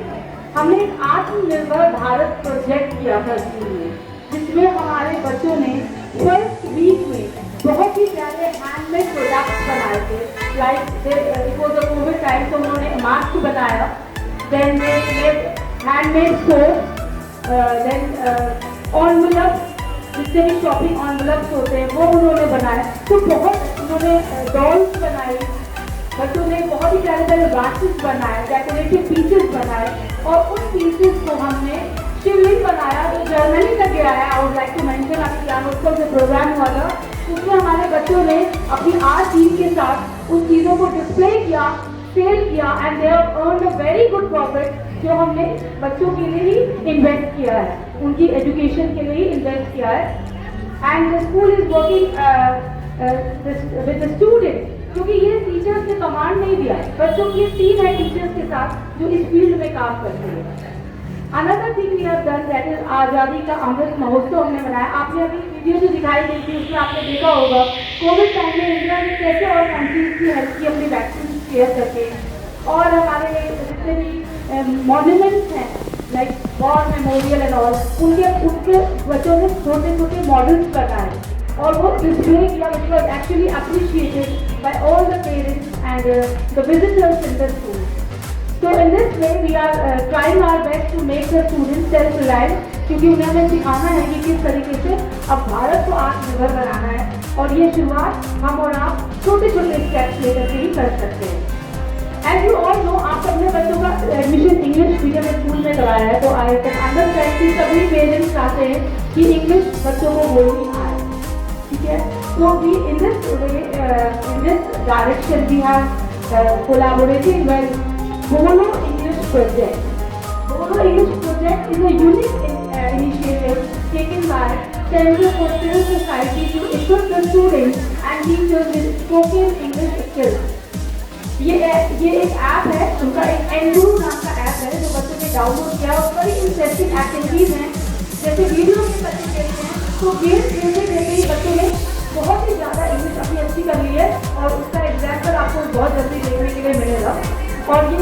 हमने एक आत्मनिर्भर Bharat project किया था school में, जिसमें हमारे बच्चों ने फर्स्ट वीक में बहुत ही प्यारे हैंडमेड प्रोडक्ट्स बनाए थे। Like it was the covid time, तो उन्होंने मास्क बनाया, then they handmade soap, then envelope, जितने भी शॉपिंग एनवेलप्स होते हैं वो उन्होंने बनाए। तो बहुत उन्होंने डॉल्स बनाई, बच्चों ने बहुत ही प्यारे प्यारे ग्लासेस बनाए, डेकोरेटिव पीसेस बनाए, और उन पीसेस को हमने शिवलिंग बनाया जो जर्मनी तक गया है। I would like to mention आपकी ग्रामोत्सव जो प्रोग्राम हुआ था, उसमें हमारे बच्चों ने अपनी आर्ट टीम के साथ उन चीज़ों को डिस्प्ले किया, सेल किया, and they have earned a very good profit जो हमने बच्चों के लिए ही इन्वेस्ट किया है, उनकी एजुकेशन के लिए ही इन्वेस्ट किया है। And the school is working with the students, क्योंकि ये टीचर्स ने कमांड नहीं दिया है, बच्चों की टीम है टीचर्स के साथ जो इस फील्ड में काम करती है। Another thing we have done that is Azadi ka Amrit Mahotsav हमने बनाया। आपने अभी वीडियो जो दिखाई गई थी उसमें आपने देखा होगा कोविड टाइम में इंडिया ने कैसे और कंट्रीज की हेल्प की अपनी वैक्सीन शेयर करके, और हमारे जितने भी मॉन्यूमेंट्स हैं like war memorial and all, उनके बच्चों ने छोटे छोटे मॉडल्स बनाए और वो डिस्प्ले किया, which was actually appreciated by all the parents and the visitors in the school. So in this way we are trying our best to make the students self-reliant, क्योंकि उन्हें हमें सिखाना है कि किस तरीके से अब भारत को आत्मनिर्भर बनाना है, और ये शुरुआत हम और आप छोटे छोटे स्टेप्स लेकर के ही कर सकते हैं। एज यू ऑल नो, आप अपने बच्चों का एडमिशन इंग्लिश मीडियम स्कूल में कराया है, तो आई कैन अंडरस्टैंड कि सभी पेरेंट्स चाहते हैं कि इंग्लिश बच्चों को बोलनी आए, ठीक है। तो we in this direction we have collaborated with Bodo English project. Bodo English project is a unique initiative taken by Center for Civil Society to equip the students and teachers with spoken English skills. ये एक app है, उनका एक Andrew नाम का app है जो बच्चों ने डाउनलोड किया, और बड़ी इंटरेस्टिंग एक्टिविटीज हैं, जैसे वीडियो के बच्चे देखते हैं तो गेम खेलते ही बच्चों ने बहुत ही ज़्यादा इंग्लिश अपनी अच्छी कर ली है, और उसका एग्जाम्पल आपको बहुत जल्दी देखने के लिए मिलेगा। और ये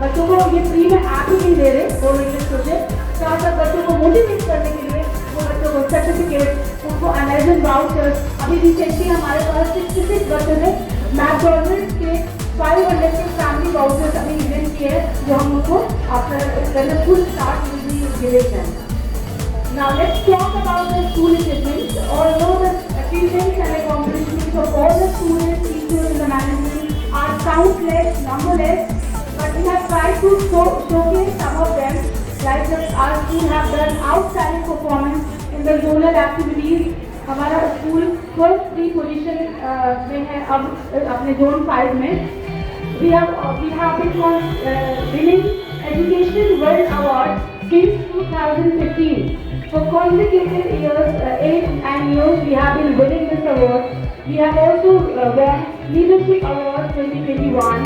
बच्चों को ये फ्री में ऐप ही नहीं दे रहे बोलो इंग्लिश प्रोजेक्ट, साथ साथ बच्चों को मोटिवेट करने के लिए वो बच्चों को सर्टिफिकेट, उनको अमेजन वाउचर्स, अभी रिसेंटली हमारे पास 66 बच्चों ने मैकडॉनल्ड्स के 500 के फैमिली वाउचर्स अभी इवेंट किए हैं, जो हम उनको after full start will be given. Now let's talk about the school achievements. Although the achievements and accomplishments of all the students, teachers and the management are countless, numberless, but we have tried to showcase some of them. Like our school have done outstanding performance in the zonal activities. हमारा school first 3 position में है अब अपने zone 5 में। We have been winning Education World Award since 2015. For consecutive years, 8 years, we have been winning this award. We have also won Leadership Award 2021.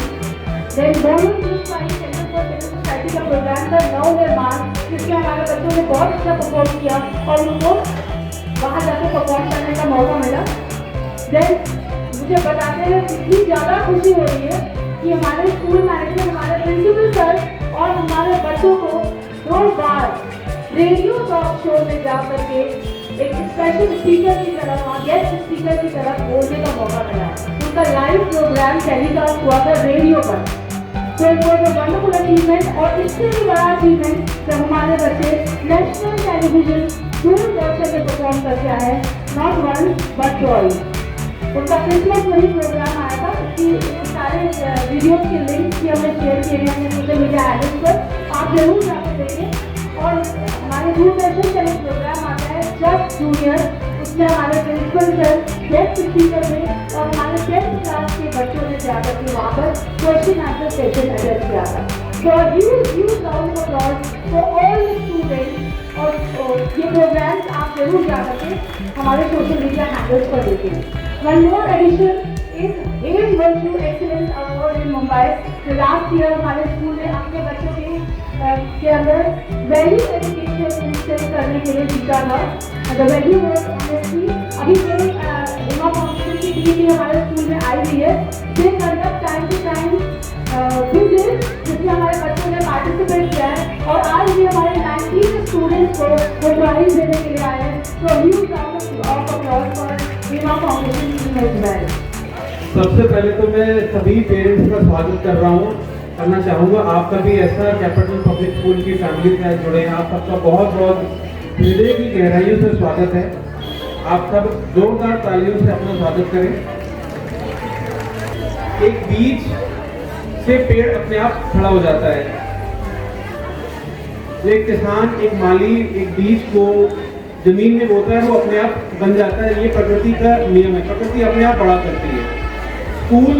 Then Bodo English Center for Civil Society का programme था नवनिर्माण, जिसमें हमारे बच्चों ने बहुत अच्छा perform किया और उनको वहाँ जाकर परफॉर्म करने का मौका मिला। Then मुझे बताते हुए इतनी ज़्यादा खुशी हो रही है कि हमारे स्कूल मैनेजमेंट, हमारे प्रिंसिपल सर और हमारे बच्चों को 2 बार रेडियो टॉक शो में जा करके एक स्पेशल स्पीकर की तरह और गेस्ट स्पीकर की तरह बोलने का मौका मिला है। उनका लाइव प्रोग्राम टेलीकास्ट हुआ था रेडियो पर। तो it was a wonderful achievement, और इससे भी बड़ा अचीवमेंट जब हमारे बच्चे नेशनल टेलीविजन दूरदर्शन में परफॉर्म करके आए, नॉट वन बट ट्वाइस। उनका क्रिसमस में ही प्रोग्राम आया था, उसकी सारे वीडियो के लिंक भी हमने शेयर किए हैं अपने सोशल मीडिया हैंडल्स पर, आप जरूर जाकर देखें। और हमारे दूरदर्शन का एक प्रोग्राम आता है जस्ट जूनियर, उसमें हमारे प्रिंसिपल सर गेस्ट स्पीकर में और हमारे 10th क्लास के बच्चों ने जाकर के वहाँ पर क्वेश्चन आंसर सेशन अटेंड किया था। तो huge round of applause for all students, और ये प्रोग्राम्स आप जरूर जाकर के हमारे सोशल मीडिया हैंडल्स पर देखें। One more addition is M virtue excellence award in Mumbai. तो लास्ट ईयर हमारे स्कूल ने अपने बच्चों के अंदर वैल्यू एजुकेशन इंस्टॉल करने के लिए जीता था। द वैल्यू वर्क ऑनेस्टली अभी हिमा फाउंडेशन की टीम भी हमारे स्कूल में आई हुई है। They conduct time to time quizzes जिसमें हमारे बच्चों ने पार्टिसिपेट किया है, और आज भी हमारे 19 स्टूडेंट्स को वो प्राइज देने के लिए आए हैं। तो huge round of applause for Hima foundation team as well. सबसे पहले तो मैं सभी पेरेंट्स का स्वागत करना चाहूँगा। आपका भी ऐसा कैपिटल पब्लिक स्कूल की फैमिली से जुड़े हैं, आप सबका बहुत बहुत हृदय की गहराइयों से स्वागत है। आप सब जोरदार तालियों से अपना स्वागत करें। एक बीज से पेड़ अपने आप खड़ा हो जाता है। एक किसान, एक माली एक बीज को जमीन में बोता है, वो अपने आप बन जाता है। ये प्रकृति का नियम है, प्रकृति अपने आप बड़ा करती है। स्कूल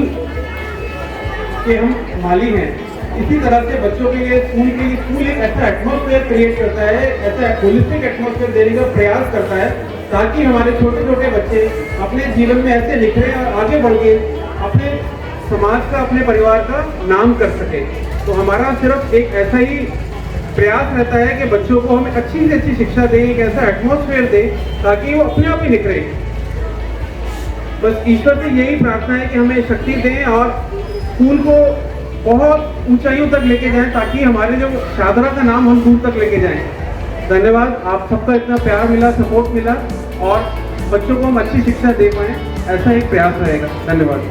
के हम माली हैं, इसी तरह से बच्चों के लिए स्कूल एक ऐसा एटमॉस्फेयर क्रिएट करता है, ऐसा होलिस्टिक एटमॉस्फेयर देने का प्रयास करता है, ताकि हमारे छोटे छोटे बच्चे अपने जीवन में ऐसे निखरे और आगे बढ़ के अपने समाज का, अपने परिवार का नाम कर सके। तो हमारा सिर्फ एक ऐसा ही प्रयास रहता है कि बच्चों को हम अच्छी से अच्छी शिक्षा दें, एक ऐसा एटमॉस्फेयर दें ताकि वो अपने आप ही निखरे। बस ईश्वर से यही प्रार्थना है कि हमें शक्ति दें और स्कूल को बहुत ऊंचाइयों तक लेके जाएं, ताकि हमारे जो शादरा का नाम हम दूर तक लेके जाएं। धन्यवाद, आप सबका इतना प्यार मिला, सपोर्ट मिला, और बच्चों को हम अच्छी शिक्षा दे पाएं, ऐसा एक प्रयास रहेगा। धन्यवाद।